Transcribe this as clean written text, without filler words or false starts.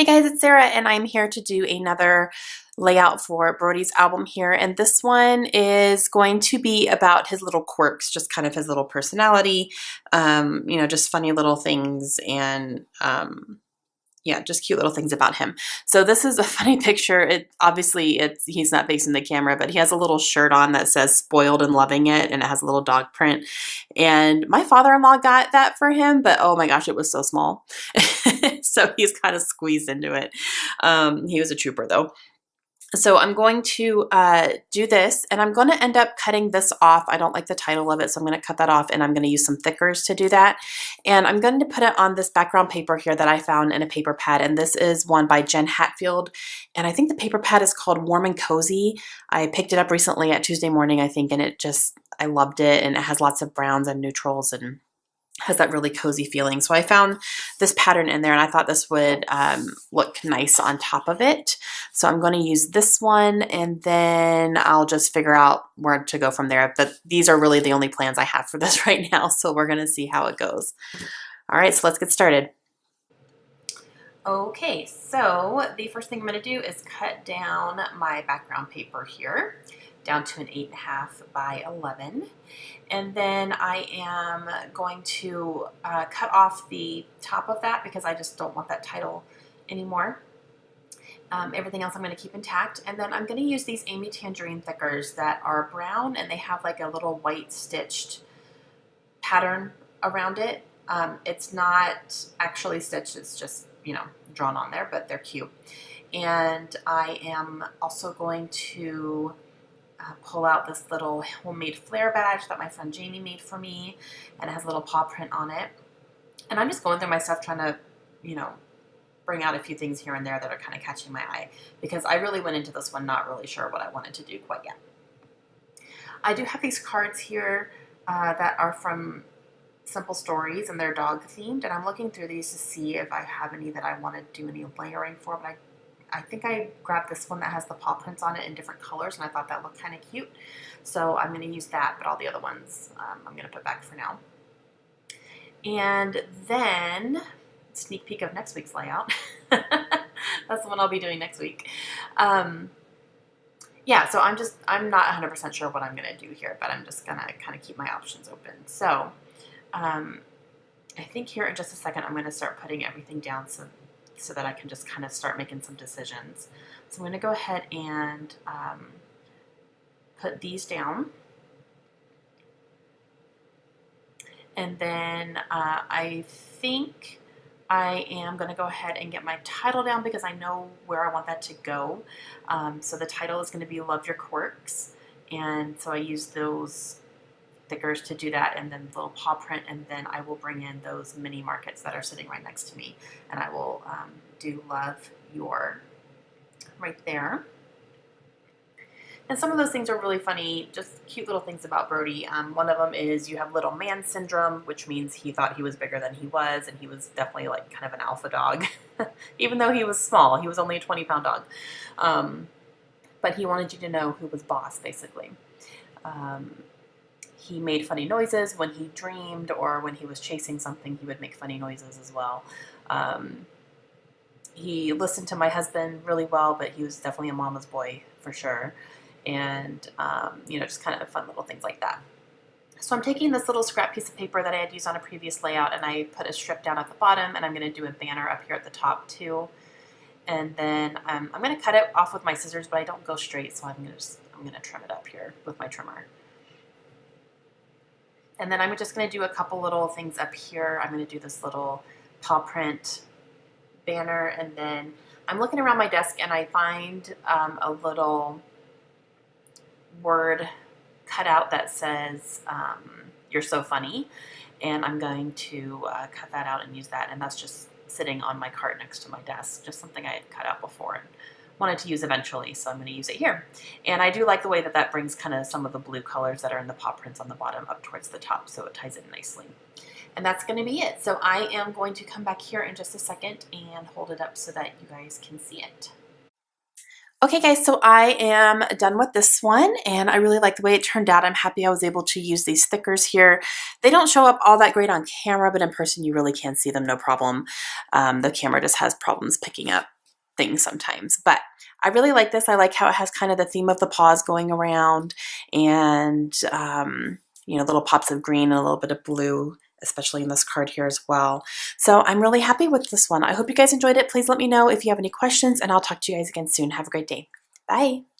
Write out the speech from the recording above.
Hey guys, it's Sarah and I'm here to do another layout for Brody's album here, and this one is going to be about his little quirks, just kind of his little personality, just funny little things and yeah, just cute little things about him. So this is a funny picture. He's not facing the camera, but he has a little shirt on that says "Spoiled and Loving It," and it has a little dog print. And my father-in-law got that for him, but oh my gosh, it was so small. So he's kind of squeezed into it. He was a trooper though. So I'm going to do this, and I'm going to end up cutting this off. I don't like the title of it, so I'm going to cut that off, and I'm going to use some thickers to do that. And I'm going to put it on this background paper here that I found in a paper pad, and this is one by Jen Hatfield, and I think the paper pad is called Warm and Cozy. I picked it up recently at Tuesday morning, I think, and I loved it, and it has lots of browns and neutrals and has that really cozy feeling. So I found this pattern in there and I thought this would look nice on top of it. So I'm going to use this one and then I'll just figure out where to go from there. But these are really the only plans I have for this right now. So we're going to see how it goes. All right, so let's get started. Okay, so the first thing I'm going to do is cut down my background paper here down to an 8.5 by 11. And then I am going to cut off the top of that because I just don't want that title anymore. Everything else I'm going to keep intact. And then I'm going to use these Amy Tangerine thickers that are brown and they have like a little white stitched pattern around it. It's not actually stitched, it's just, drawn on there, but they're cute. And I am also going to pull out this little homemade flare badge that my friend Jamie made for me, and it has a little paw print on it. And I'm just going through my stuff trying to, bring out a few things here and there that are kind of catching my eye, because I really went into this one not really sure what I wanted to do quite yet. I do have these cards here that are from Simple Stories, and they're dog themed, and I'm looking through these to see if I have any that I want to do any layering for, but I think I grabbed this one that has the paw prints on it in different colors, and I thought that looked kind of cute. So I'm going to use that, but all the other ones I'm going to put back for now. And then, sneak peek of next week's layout. That's the one I'll be doing next week. Yeah, so I'm not 100% sure what I'm going to do here, but I'm just going to kind of keep my options open. So I think here in just a second I'm going to start putting everything down so that I can just kind of start making some decisions. So I'm going to go ahead and put these down. And then I think I am going to go ahead and get my title down because I know where I want that to go. So the title is going to be Love Your Quirks. And so I use those thickers to do that, and then the little paw print, and then I will bring in those mini markets that are sitting right next to me, and I will do Love Your right there. And some of those things are really funny, just cute little things about Brody. One of them is you have little man syndrome, which means he thought he was bigger than he was, and he was definitely like kind of an alpha dog, even though he was small. He was only a 20-pound dog. But he wanted you to know who was boss, basically. He made funny noises when he dreamed, or when he was chasing something, he would make funny noises as well. He listened to my husband really well, but he was definitely a mama's boy for sure. And, just kind of fun little things like that. So I'm taking this little scrap piece of paper that I had used on a previous layout, and I put a strip down at the bottom, and I'm going to do a banner up here at the top too. And then I'm going to cut it off with my scissors, but I don't go straight, so I'm going to trim it up here with my trimmer. And then I'm just going to do a couple little things up here. I'm going to do this little paw print banner, and then I'm looking around my desk and I find a little word cutout that says, "You're so funny," and I'm going to cut that out and use that, and that's just sitting on my cart next to my desk, just something I had cut out before and wanted to use eventually, so I'm going to use it here. And I do like the way that that brings kind of some of the blue colors that are in the paw prints on the bottom up towards the top, so it ties in nicely. And that's going to be it. So I am going to come back here in just a second and hold it up so that you guys can see it. Okay guys, so I am done with this one and I really like the way it turned out. I'm happy I was able to use these thickers here. They don't show up all that great on camera, but in person you really can see them no problem. The camera just has problems picking up things sometimes. But I really like this. I like how it has kind of the theme of the paws going around, and you know, little pops of green and a little bit of blue, especially in this card here as well. So I'm really happy with this one. I hope you guys enjoyed it. Please let me know if you have any questions, and I'll talk to you guys again soon. Have a great day. Bye.